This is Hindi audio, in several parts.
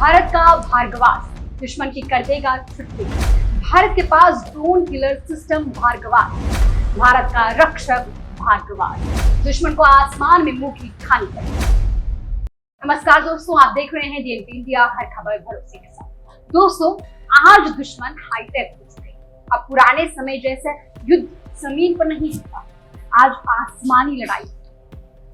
भारत का भार्गवास्त्र दुश्मन की कर देगा छुट्टी। भारत के पास drone killer system Bhargavastra, Bharat का रक्षक भार्गवास्त्र दुश्मन को आसमान में मुंह की खानी पड़ी। नमस्कार दोस्तों, आप देख रहे हैं DNP इंडिया, हर खबर भरोसे के साथ। दोस्तों, आज दुश्मन हाईटेक हो चुके हैं। अब पुराने समय जैसे युद्ध जमीन पर नहीं होता, आज आसमानी लड़ाई।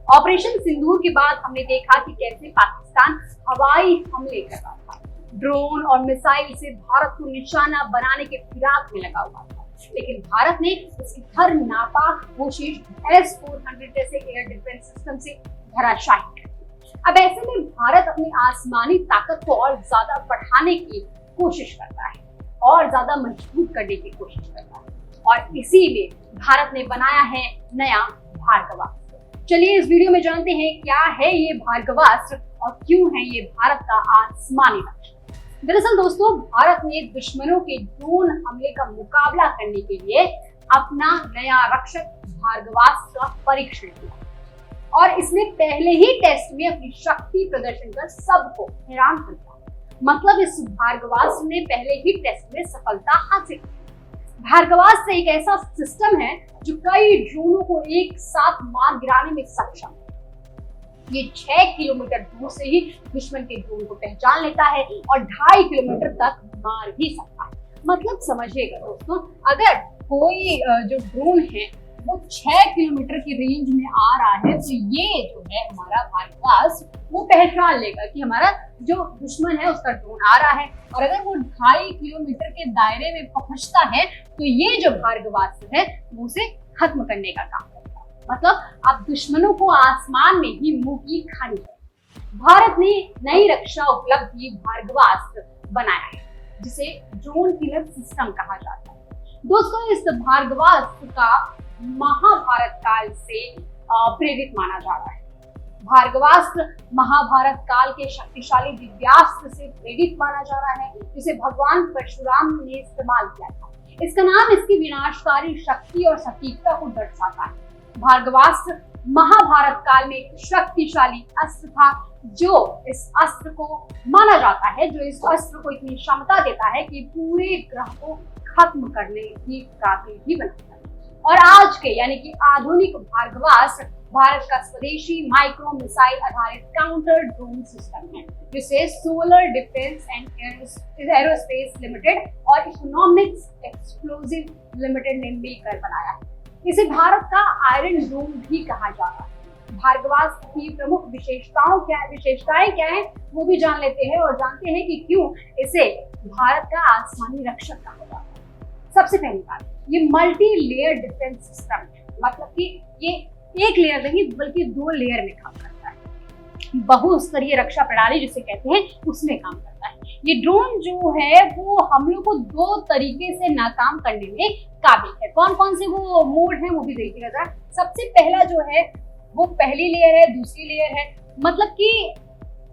ऑपरेशन सिंदूर के बाद हमने देखा कि कैसे पाकिस्तान हवाई हमले कर रहा था, ड्रोन और मिसाइल से भारत को निशाना बनाने के फिराक में लगा हुआ था। लेकिन भारत ने इसकी हर नापाक कोशिश S-400 जैसे एयर डिफेंस सिस्टम से धराशायी कर दी। अब ऐसे में भारत अपनी आसमानी ताकत को और ज्यादा बढ़ाने की कोशिश करता है और ज्यादा मजबूत करने की कोशिश करता है, और इसीलिए भारत ने बनाया है नया भार्गवास्त्र। चलिए इस वीडियो में जानते हैं क्या है ये भार्गवास्त्र और क्यों है ये भारत का आसमानी रक्षक। दरअसल दोस्तों, भारत ने दुश्मनों के ड्रोन हमले का मुकाबला करने के लिए अपना नया रक्षक भार्गवास्त्र का परीक्षण किया और इसने पहले ही टेस्ट में अपनी शक्ति प्रदर्शन कर सबको हैरान कर दिया। मतलब इस भार्गवास्त्र ने पहले ही टेस्ट में सफलता हासिल की। भार्गवास्त्र एक ऐसा सिस्टम है जो कई ड्रोनों को एक साथ मार गिराने में सक्षम है। ये 6 किलोमीटर दूर से ही दुश्मन के ड्रोन को पहचान लेता है और 2.5 किलोमीटर तक मार भी सकता है। मतलब समझिएगा दोस्तों, अगर कोई जो ड्रोन है वो 6 किलोमीटर की रेंज में आ रहा है तो ये जो है हमारा भार्गवास्त्र वो पहचान लेगा कि हमारा जो दुश्मन है उसका ड्रोन आ रहा है, और अगर वो 2.5 किलोमीटर के दायरे में पहुंचता है तो ये जो भार्गवास्त्र है वो उसे खत्म करने का काम करता है। मतलब अब दुश्मनों को आसमान में ही मुंह की खानी है। भारत ने नई रक्षा उपलब्धि भार्गवास्त्र बनाया है जिसे ड्रोन किलर सिस्टम कहा जाता है। दोस्तों, इस भार्गवास्त्र का महाभारत काल से प्रेरित माना जा रहा है। भार्गवास्त्र महाभारत काल के शक्तिशाली दिव्यास्त्र से प्रेरित माना जा रहा है, जिसे भगवान परशुराम ने इस्तेमाल किया था। इसका नाम इसकी विनाशकारी शक्ति और सटीकता को दर्शाता है। भार्गवास्त्र महाभारत काल में एक शक्तिशाली अस्त्र था जो इस अस्त्र को माना जाता है, जो इस अस्त्र को इतनी क्षमता देता है कि पूरे ग्रह को खत्म करने की काबिल भी बनाता है। और आज के यानी कि आधुनिक भार्गवास्त्र भारत का स्वदेशी माइक्रो मिसाइल आधारित काउंटर ड्रोन सिस्टम है, जिसे solar defence and aerospace limited और इकोनॉमिक्स एक्सप्लोजिव लिमिटेड ने मिलकर बनाया है। इसे भारत का आयरन डोम भी कहा जाता है। भार्गवास्त्र की प्रमुख विशेषताएं क्या है वो भी जान लेते हैं और जानते हैं कि क्यों इसे भारत का आसमानी रक्षक कहा जाता है। सबसे पहली बात, ये मल्टी लेयर डिफेंस सिस्टम है। मतलब कि ये एक लेयर नहीं बल्कि 2 लेयर में काम करता है। बहुस्तरीय रक्षा प्रणाली जिसे कहते हैं उसमें काम करता है। ये ड्रोन जो है वो हमलों को 2 तरीके से नाकाम करने में काबिल है। कौन कौन से वो मोड हैं वो भी देखिएगा जरा। सबसे पहला जो है वो पहली लेयर है, दूसरी लेयर है। मतलब कि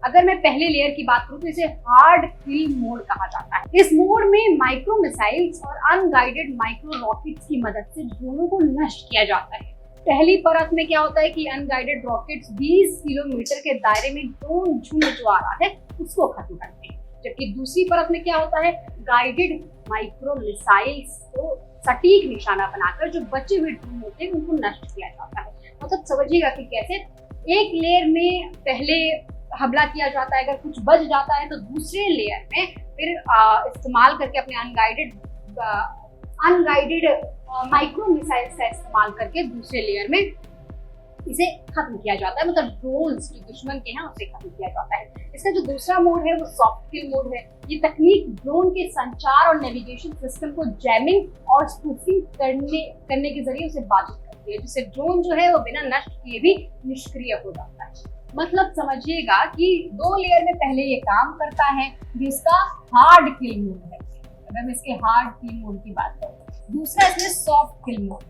अगर मैं पहले लेयर की बात करूं तो इसे हार्ड किल मोड कहा जाता है। इस मोड में माइक्रो मिसाइल्स और अनगाइडेड माइक्रो रॉकेट्स की मदद से ड्रोनों को नष्ट किया जाता है। पहली परत में क्या होता है कि अनगाइडेड रॉकेट्स 20 किलोमीटर के दायरे में ड्रोन झुंड जो आ रहा है उसको खत्म करते हैं, जबकि दूसरी परत में क्या होता है, गाइडेड माइक्रो मिसाइल्स को सटीक निशाना बनाकर जो बचे हुए ड्रोन होते हैं उनको नष्ट किया जाता है। मतलब समझिएगा कि कैसे एक लेयर में पहले हमला किया जाता है, अगर कुछ बच जाता है तो दूसरे लेयर में फिर इस्तेमाल करके अपने अनगाइडेड माइक्रो मिसाइल्स का इस्तेमाल करके दूसरे लेयर में इसे खत्म किया जाता है। मतलब ड्रोन्स जो दुश्मन के हैं उसे खत्म किया जाता है। इसका जो दूसरा मोड है वो सॉफ्ट किल मोड है। ये तकनीक ड्रोन के संचार और नेविगेशन सिस्टम को जैमिंग और स्पूफिंग करने के जरिए उसे बाधित करती है, जिससे ड्रोन जो है वो बिना नष्ट किए भी निष्क्रिय हो जाता है। मतलब समझिएगा कि 2 लेयर में पहले ये काम करता है जिसका हार्ड किल मोड है। अगर मैं इसके हार्ड किल मोड की बात करूँ, दूसरा इसमें सॉफ्ट किल मोड।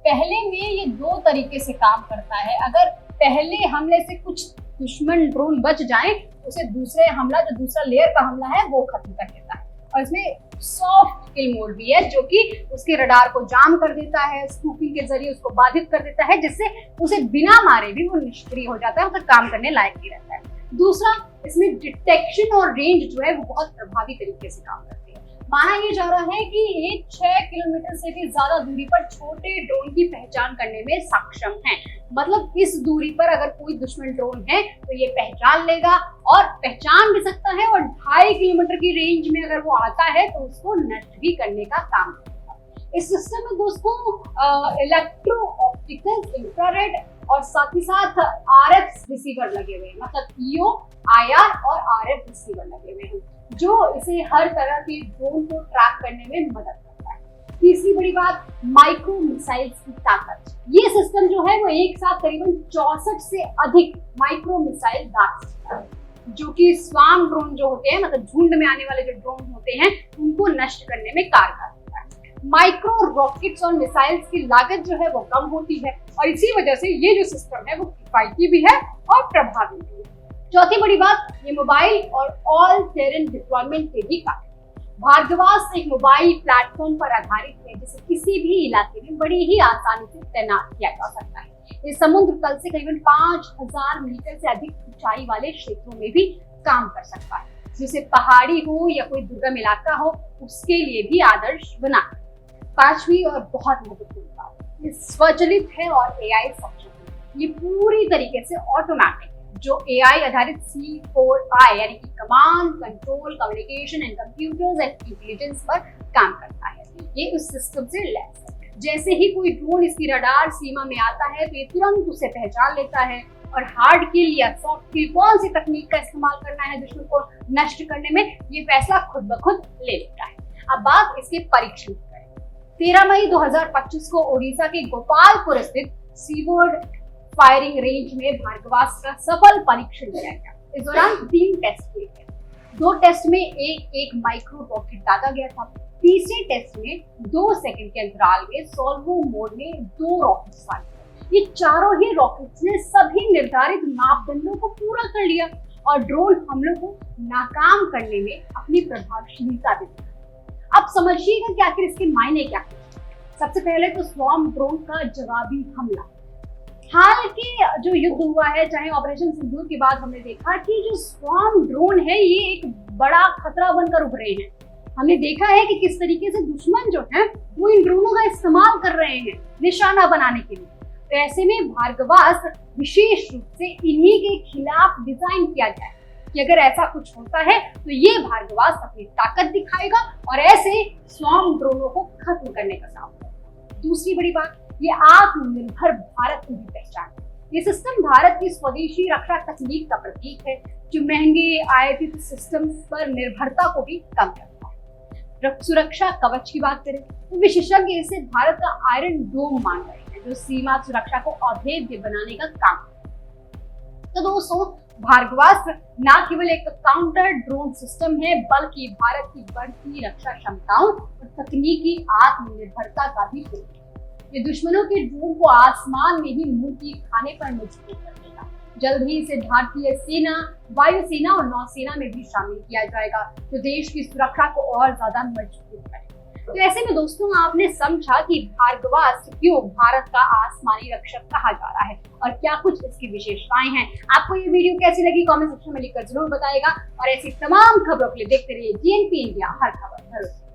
पहले में ये 2 तरीके से काम करता है। अगर पहले हमले से कुछ दुश्मन ड्रोन बच जाएं, उसे दूसरा लेयर का हमला है वो खत्म कर देता है। और इसमें सॉफ्ट किल मोड भी है जो कि उसके रडार को जाम कर देता है, स्पूफिंग के जरिए उसको बाधित कर देता है, जिससे उसे बिना मारे भी वो निष्क्रिय हो जाता है, मतलब काम करने लायक नहीं रहता है। दूसरा, इसमें डिटेक्शन और रेंज जो है वो बहुत प्रभावी तरीके से काम करती है। माना ये जा रहा है कि ये 6 किलोमीटर से भी ज्यादा दूरी पर छोटे ड्रोन की पहचान करने में सक्षम है। मतलब इस दूरी पर अगर कोई दुश्मन ड्रोन है तो ये पहचान लेगा और पहचान भी सकता है, और 2.5 किलोमीटर की रेंज में अगर वो आता है तो उसको नष्ट भी करने का काम करेगा। इस सिस्टम में दोस्तों इलेक्ट्रो ऑप्टिकल, इंफ्रारेड और साथ ही साथ RF रिसीवर लगे हुए हैं, मतलब EO, IR और RF रिसीवर लगे हुए हैं, जो इसे हर तरह के ड्रोन को ट्रैक करने में मदद करता है। तीसरी बड़ी बात, माइक्रो मिसाइल्स की ताकत। ये सिस्टम जो है वो एक साथ करीबन 64 से अधिक माइक्रो मिसाइल दाग सकता है, जो कि स्वार्म ड्रोन जो होते हैं, मतलब झुंड में आने वाले जो ड्रोन होते हैं, उनको नष्ट करने में कारगर होता है। माइक्रो रॉकेट्स और मिसाइल्स की लागत जो है वो कम होती है, और इसी वजह से ये जो सिस्टम है वो किफायती भी है और प्रभावी भी है। चौथी बड़ी बात, ये मोबाइल और ऑल टेरेन डिप्लॉयमेंट के भी काम है। भार्गवास्त्र एक मोबाइल प्लेटफॉर्म पर आधारित है, जिसे किसी भी इलाके में बड़ी ही आसानी से तैनात किया जा सकता है। ये समुद्र तल से करीबन 5000 मीटर से अधिक ऊंचाई वाले क्षेत्रों में भी काम कर सकता है, जिसे पहाड़ी हो या कोई दुर्गम इलाका हो उसके लिए भी आदर्श बना। पांचवी और बहुत महत्वपूर्ण बात, ये स्वचालित है और AI सक्षम है। ये पूरी तरीके से ऑटोमेटिक, जो AI आधारित C4I यानी कि command, control, communication and computers and intelligence पर काम करता है। ये उस सिस्टम से लैस है। जैसे ही कोई ड्रोन इसकी रडार सीमा में आता है तो ये तुरंत उसे पहचान लेता है, और हार्ड किल या सॉफ्ट किल कौन सी तकनीक का इस्तेमाल करना है दुश्मन को नष्ट करने में, ये फैसला खुद ब खुद ले लेता है। अब बात इसके परीक्षण की करें। 13 मई 2025 को ओडिशा के गोपालपुर स्थित सीवर्ड फायरिंग रेंज में भार्गवास्त्र का सफल परीक्षण किया गया। इस दौरान 3 टेस्ट किए गए। 2 टेस्ट में एक माइक्रो रॉकेट दागा गया था। तीसरे टेस्ट में 2 सेकंड के अंतराल में सॉल्वो मोड में 2 रॉकेट्स फायर। ये चारों ही रॉकेट्स ने सभी निर्धारित मापदंडों को पूरा कर लिया और ड्रोन हमलों को नाकाम करने में अपनी प्रभावशीलता दी। अब समझिएगा कि आखिर इसके मायने क्या है। सबसे पहले तो स्वार्म ड्रोन का जवाबी हमला। हाल के जो युद्ध हुआ है, चाहे ऑपरेशन सिंदूर के बाद, हमने देखा कि जो स्वार्म ड्रोन है ये एक बड़ा खतरा बनकर उभरे हैं। हमने देखा है कि किस तरीके से दुश्मन जो है वो इन ड्रोनों का इस्तेमाल कर रहे हैं निशाना बनाने के लिए। तो ऐसे में भार्गवास्त्र विशेष रूप से इन्हीं के खिलाफ डिजाइन किया गया है कि अगर ऐसा कुछ होता है तो ये भार्गवास्त्र अपनी ताकत दिखाएगा और ऐसे स्वार्म ड्रोनों को खत्म करने का काम करेगा। दूसरी बड़ी बात, ये आत्मनिर्भर भारत की भी पहचान है। ये सिस्टम भारत की स्वदेशी रक्षा तकनीक का प्रतीक है, जो महंगे आयातित सिस्टम पर निर्भरता को भी कम करता है। सुरक्षा कवच की बात करें तो विशेषज्ञ इसे भारत का आयरन डोम मान रहे हैं, जो सीमा सुरक्षा को अभेद्य बनाने का काम करता है। तो दोस्तों, भार्गवास्त्र न केवल एक काउंटर ड्रोन सिस्टम है, बल्कि भारत की बढ़ती रक्षा क्षमताओं और तकनीकी आत्मनिर्भरता का भी प्रतीक है। ये दुश्मनों के ड्रोन को आसमान में ही मुंह खाने पर मजबूर कर देगा। जल्द ही इसे भारतीय सेना, वायुसेना और नौसेना में भी शामिल किया जाएगा, जो देश की सुरक्षा को और ज्यादा मजबूत करेगा। तो ऐसे में दोस्तों, आपने समझा कि भार्गवास्त्र क्यों भारत का आसमानी रक्षक कहा जा रहा है और क्या कुछ इसकी विशेषताएं हैं। आपको ये वीडियो कैसी लगी कमेंट सेक्शन में लिखकर जरूर बताइएगा, और ऐसी तमाम खबरों के लिए देखते रहिए GNP इंडिया, हर खबर भरोसे।